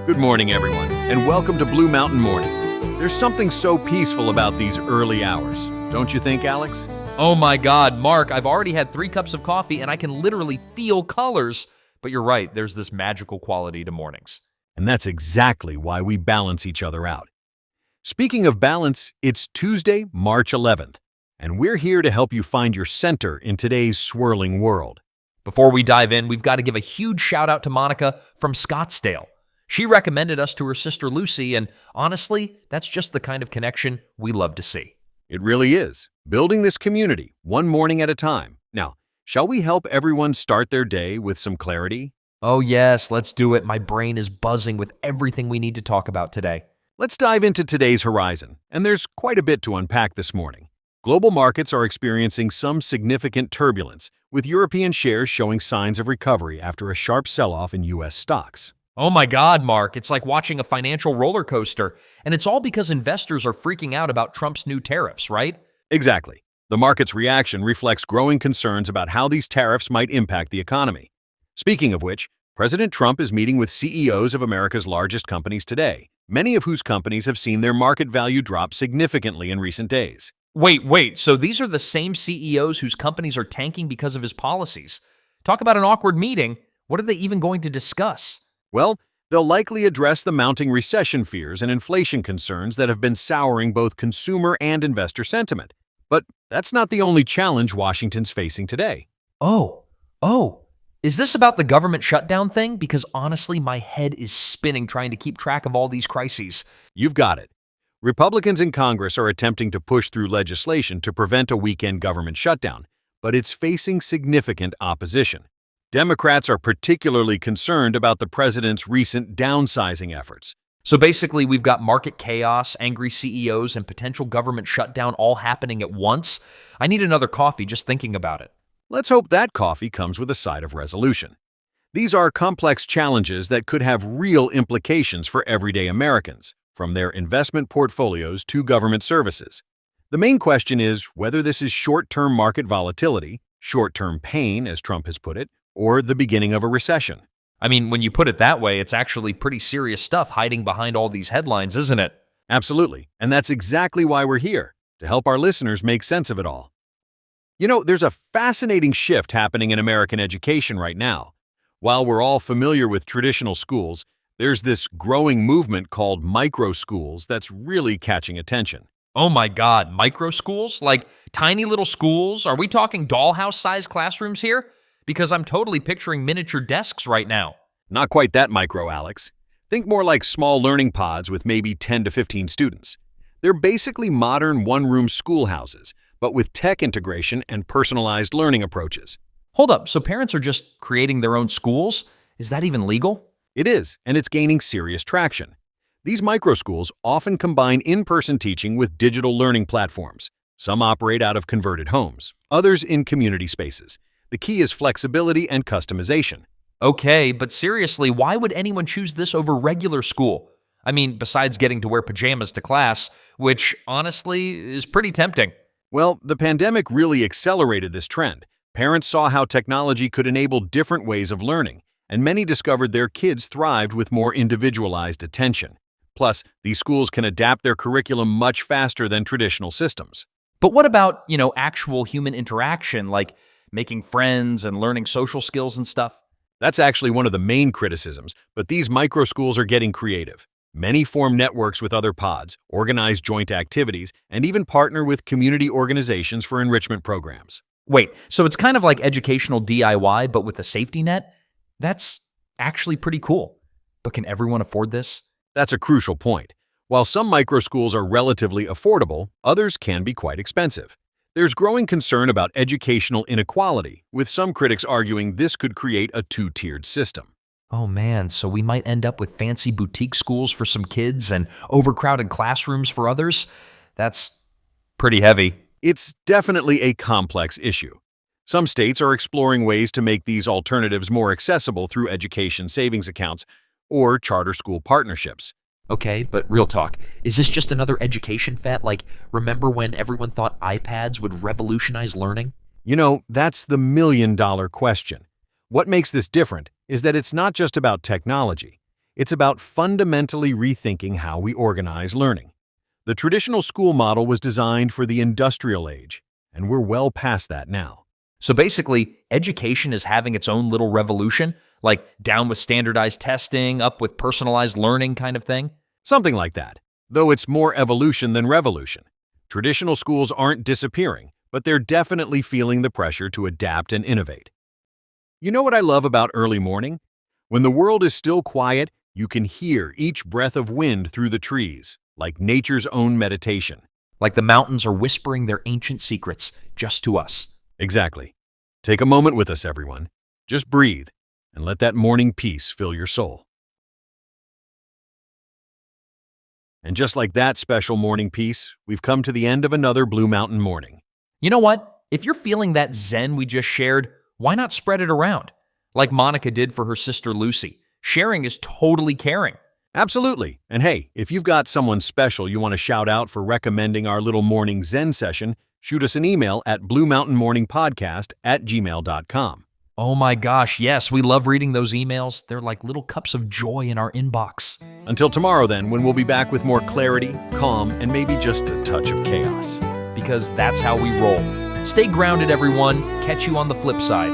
Good morning, everyone, and welcome to Blue Mountain Morning. There's something so peaceful about these early hours, don't you think, Alex? Oh my God, Mark, I've already had 3 cups of coffee and I can literally feel colors. But you're right, there's this magical quality to mornings. And that's exactly why we balance each other out. Speaking of balance, it's Tuesday, March 11th, and we're here to help you find your center in today's swirling world. Before we dive in, we've got to give a huge shout out to Monica from Scottsdale. She recommended us to her sister Lucy, and honestly, that's just the kind of connection we love to see. It really is. Building this community, one morning at a time. Now, shall we help everyone start their day with some clarity? Oh yes, let's do it. My brain is buzzing with everything we need to talk about today. Let's dive into today's horizon, and there's quite a bit to unpack this morning. Global markets are experiencing some significant turbulence, with European shares showing signs of recovery after a sharp sell-off in U.S. stocks. Oh my God, Mark, it's like watching a financial roller coaster, and it's all because investors are freaking out about Trump's new tariffs, right? Exactly. The market's reaction reflects growing concerns about how these tariffs might impact the economy. Speaking of which, President Trump is meeting with CEOs of America's largest companies today, many of whose companies have seen their market value drop significantly in recent days. Wait, so these are the same CEOs whose companies are tanking because of his policies? Talk about an awkward meeting. What are they even going to discuss? Well, they'll likely address the mounting recession fears and inflation concerns that have been souring both consumer and investor sentiment. But that's not the only challenge Washington's facing today. Oh, is this about the government shutdown thing? Because honestly, my head is spinning trying to keep track of all these crises. You've got it. Republicans in Congress are attempting to push through legislation to prevent a weekend government shutdown, but it's facing significant opposition. Democrats are particularly concerned about the president's recent downsizing efforts. So basically, we've got market chaos, angry CEOs, and potential government shutdown all happening at once. I need another coffee just thinking about it. Let's hope that coffee comes with a side of resolution. These are complex challenges that could have real implications for everyday Americans, from their investment portfolios to government services. The main question is whether this is short-term market volatility, short-term pain, as Trump has put it, or the beginning of a recession. I mean, when you put it that way, it's actually pretty serious stuff hiding behind all these headlines, isn't it? Absolutely, and that's exactly why we're here, to help our listeners make sense of it all. You know, there's a fascinating shift happening in American education right now. While we're all familiar with traditional schools, there's this growing movement called micro schools that's really catching attention. Oh my God, micro schools? Like tiny little schools? Are we talking dollhouse-sized classrooms here? Because I'm totally picturing miniature desks right now. Not quite that micro, Alex. Think more like small learning pods with maybe 10 to 15 students. They're basically modern one-room schoolhouses, but with tech integration and personalized learning approaches. Hold up, so parents are just creating their own schools? Is that even legal? It is, and it's gaining serious traction. These micro schools often combine in-person teaching with digital learning platforms. Some operate out of converted homes, others in community spaces. The key is flexibility and customization. Okay, but seriously, why would anyone choose this over regular school? I mean, besides getting to wear pajamas to class, which honestly is pretty tempting. Well, the pandemic really accelerated this trend. Parents saw how technology could enable different ways of learning, and many discovered their kids thrived with more individualized attention. Plus, these schools can adapt their curriculum much faster than traditional systems. But what about, actual human interaction, like making friends and learning social skills and stuff? That's actually one of the main criticisms, but these micro schools are getting creative. Many form networks with other pods, organize joint activities, and even partner with community organizations for enrichment programs. Wait, so it's kind of like educational DIY, but with a safety net? That's actually pretty cool. But can everyone afford this? That's a crucial point. While some micro schools are relatively affordable, others can be quite expensive. There's growing concern about educational inequality, with some critics arguing this could create a two-tiered system. Oh man, so we might end up with fancy boutique schools for some kids and overcrowded classrooms for others? That's pretty heavy. It's definitely a complex issue. Some states are exploring ways to make these alternatives more accessible through education savings accounts or charter school partnerships. Okay, but real talk, is this just another education fad? Like, remember when everyone thought iPads would revolutionize learning? You know, that's the million-dollar question. What makes this different is that it's not just about technology. It's about fundamentally rethinking how we organize learning. The traditional school model was designed for the industrial age, and we're well past that now. So basically, education is having its own little revolution, like down with standardized testing, up with personalized learning kind of thing. Something like that, though it's more evolution than revolution. Traditional schools aren't disappearing, but they're definitely feeling the pressure to adapt and innovate. You know what I love about early morning? When the world is still quiet, you can hear each breath of wind through the trees, like nature's own meditation. Like the mountains are whispering their ancient secrets just to us. Exactly. Take a moment with us, everyone. Just breathe and let that morning peace fill your soul. And just like that special morning peace, we've come to the end of another Blue Mountain morning. You know what? If you're feeling that zen we just shared, why not spread it around? Like Monica did for her sister Lucy. Sharing is totally caring. Absolutely. And hey, if you've got someone special you want to shout out for recommending our little morning Zen session, shoot us an email at bluemountainmorningpodcast@gmail.com. Oh my gosh, yes, we love reading those emails. They're like little cups of joy in our inbox. Until tomorrow then, when we'll be back with more clarity, calm, and maybe just a touch of chaos. Because that's how we roll. Stay grounded, everyone. Catch you on the flip side.